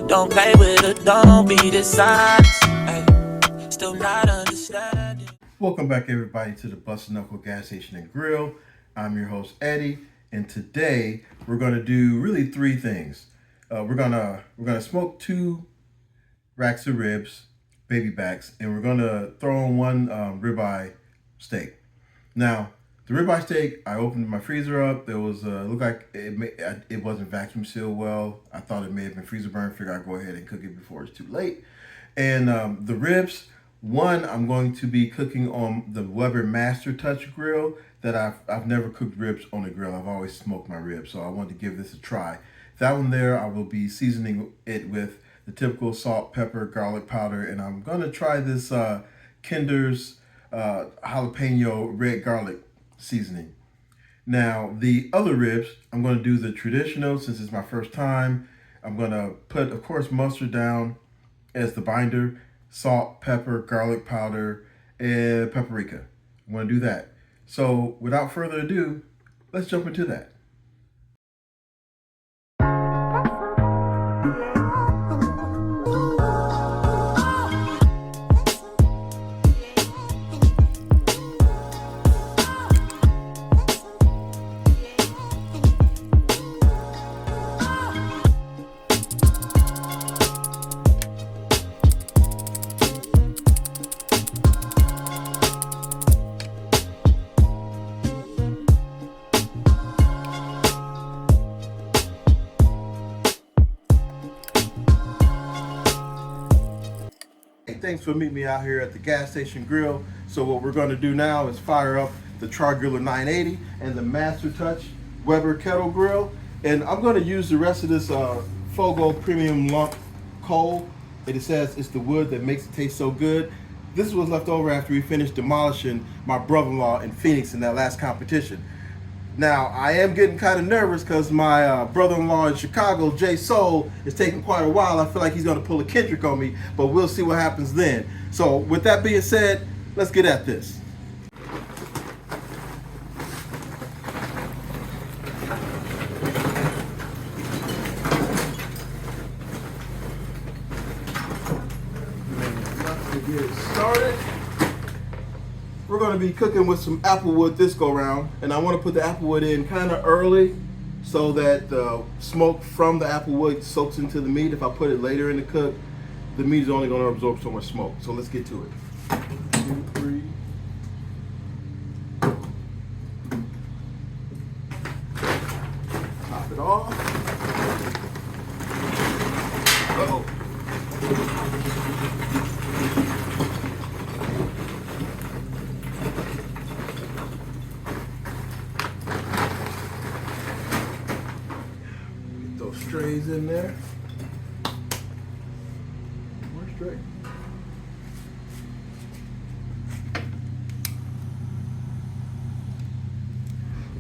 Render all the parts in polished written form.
Don't play with it, don't be dishonest. Ay, still not understanding. Welcome back, everybody, to the Busted Knuckle Gas Station and Grill. I'm your host, Eddie, and today we're going to do really three things. We're gonna smoke 2 racks of ribs, baby backs, and we're gonna throw on one ribeye steak. Now, the ribeye steak, I opened my freezer up. There was looked like it wasn't vacuum sealed well. I thought it may have been freezer burned. Figured I'd go ahead and cook it before it's too late. And the ribs, one I'm going to be cooking on the Weber Master Touch grill. That I've never cooked ribs on the grill. I've always smoked my ribs, so I wanted to give this a try. That one there, I will be seasoning it with the typical salt, pepper, garlic powder, and I'm gonna try this Kinder's jalapeno red garlic seasoning. Now, the other ribs, I'm going to do the traditional since it's my first time. I'm going to put, of course, mustard down as the binder, salt, pepper, garlic powder, and paprika. I'm going to do that. So, without further ado, let's jump into that. Thanks for meeting me out here at the gas station grill. So what we're going to do now is fire up the Chargriller 980 and the Master Touch Weber kettle grill. And I'm going to use the rest of this Fogo premium lump coal. It says it's the wood that makes it taste so good. This was left over after we finished demolishing my brother-in-law in Phoenix in that last competition. Now, I am getting kind of nervous because my brother-in-law in Chicago, Jay Soul, is taking quite a while. I feel like he's going to pull a Kendrick on me, but we'll see what happens then. So, with that being said, let's get at this. Let's get started. We're going to be cooking with some applewood this go round, and I want to put the applewood in kind of early so that the smoke from the applewood soaks into the meat. If I put it later in the cook, the meat is only going to absorb so much smoke. So let's get to it. 1, 2, 3. Top it off. Uh-oh. Strays in there. More stray.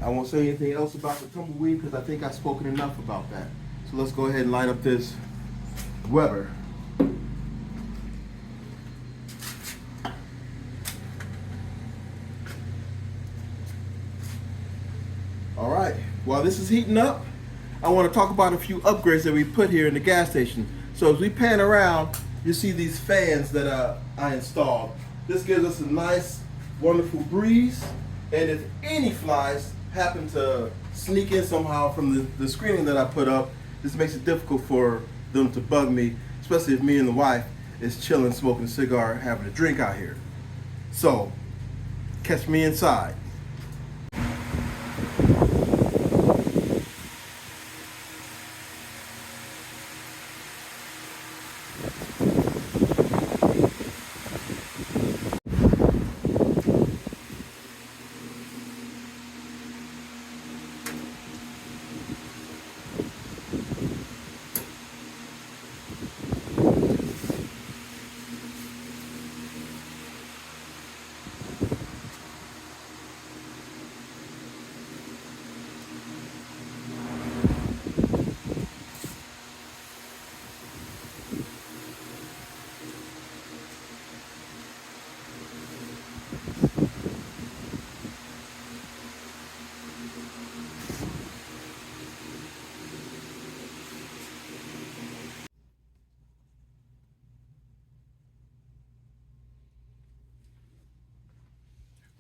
I won't say anything else about the tumbleweed because I think I've spoken enough about that. So let's go ahead and light up this Weber. All right, while this is heating up, I want to talk about a few upgrades that we put here in the gas station. So as we pan around, you see these fans that I installed. This gives us a nice, wonderful breeze. And if any flies happen to sneak in somehow from the screening that I put up, this makes it difficult for them to bug me, especially if me and the wife is chilling, smoking a cigar, having a drink out here. So, catch me inside.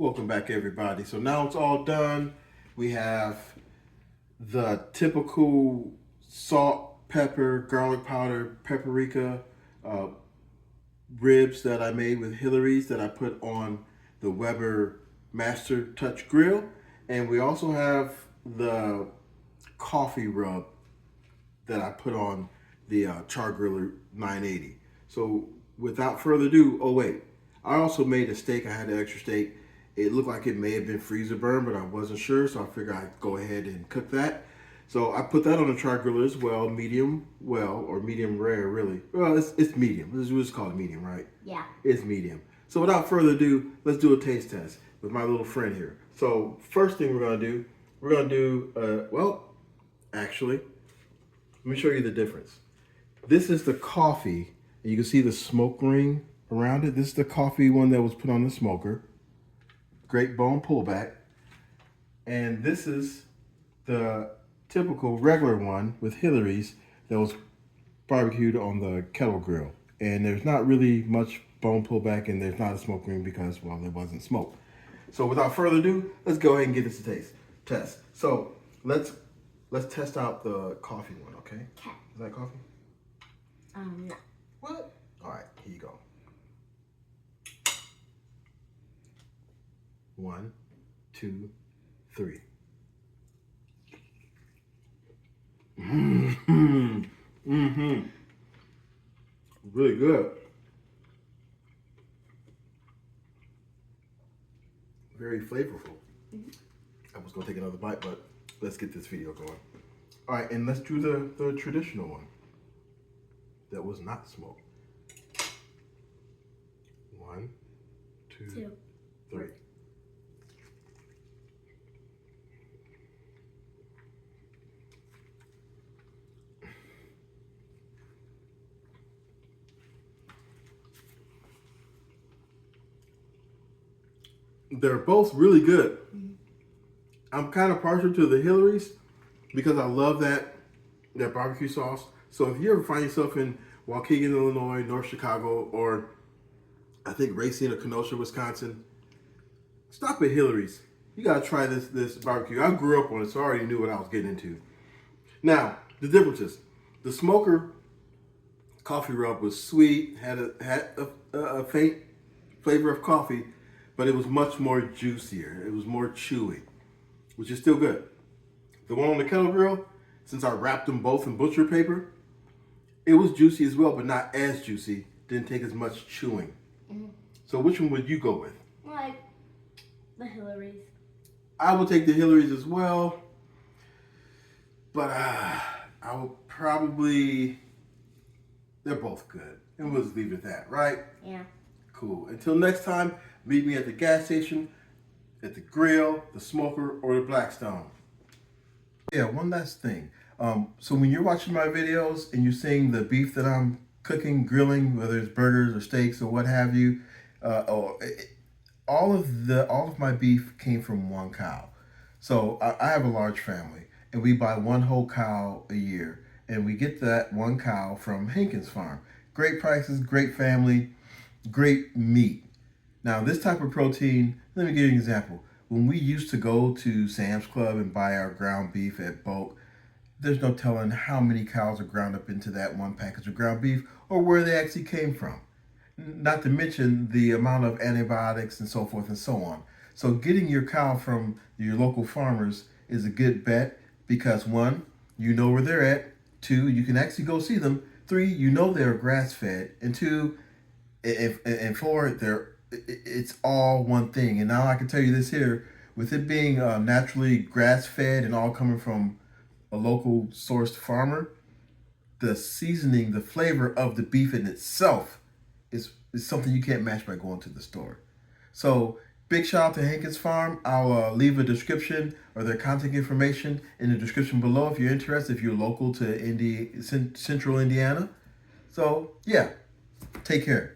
Welcome back, everybody. So now it's all done. We have the typical salt, pepper, garlic powder, paprika ribs that I made with Hillary's that I put on the Weber Master Touch Grill. And we also have the coffee rub that I put on the Chargriller 980. So without further ado, oh wait, I also made a steak. I had an extra steak. It looked like it may have been freezer burned, but I wasn't sure, so I figured I'd go ahead and cook that. So I put that on the Chargriller as well, medium well, or medium rare, really. Well, it's medium. We'll just call it medium, right? Yeah. It's medium. So without further ado, let's do a taste test with my little friend here. So first thing we're gonna do, well, actually, let me show you the difference. This is the coffee, and you can see the smoke ring around it. This is the coffee one that was put on the smoker. Great bone pullback. And this is the typical regular one with Hillary's that was barbecued on the kettle grill. And there's not really much bone pullback, and there's not a smoke ring because, well, there wasn't smoke. So without further ado, let's go ahead and get this a test. So let's test out the coffee one, okay? Okay. Is that coffee? No. What? All right, here you go. 1, 2, 3. Really good. Very flavorful. I was gonna take another bite, but let's get this video going. All right, and let's do the traditional one that was not smoked. 1, 2, 3. They're both really good. I'm kind of partial to the Hillary's because I love that barbecue sauce. So if you ever find yourself in Waukegan, Illinois, North Chicago, or I think Racine or Kenosha, Wisconsin, stop at Hillary's. You gotta try this barbecue. I grew up on it, so I already knew what I was getting into. Now, the differences. The smoker coffee rub was sweet, had a faint flavor of coffee, but it was much more juicier. It was more chewy, which is still good. The one on the kettle grill, since I wrapped them both in butcher paper, it was juicy as well, but not as juicy. Didn't take as much chewing. So which one would you go with? Like the Hillary's. I would take the Hillary's as well, but I would probably, they're both good. And we'll just leave it at that, right? Yeah. Cool. Until next time, meet me at the gas station, at the grill, the smoker, or the Blackstone. Yeah, one last thing. So when you're watching my videos and you're seeing the beef that I'm cooking, grilling, whether it's burgers or steaks or what have you, all of my beef came from one cow. So I have a large family, and we buy one whole cow a year, and we get that one cow from Hankins Farm. Great prices, great family, great meat. Now, this type of protein, let me give you an example. When we used to go to Sam's Club and buy our ground beef at bulk, there's no telling how many cows are ground up into that one package of ground beef or where they actually came from. Not to mention the amount of antibiotics and so forth and so on. So getting your cow from your local farmers is a good bet because 1, you know where they're at. 2, you can actually go see them. 3, you know they're grass fed. And 2, and 4, it's all one thing. And now I can tell you this here, with it being naturally grass fed and all coming from a local sourced farmer, the seasoning, the flavor of the beef in itself is something you can't match by going to the store. So big shout out to Hankins Farm. I'll leave a description or their contact information in the description below if you're interested, if you're local to Central Indiana. So yeah, take care.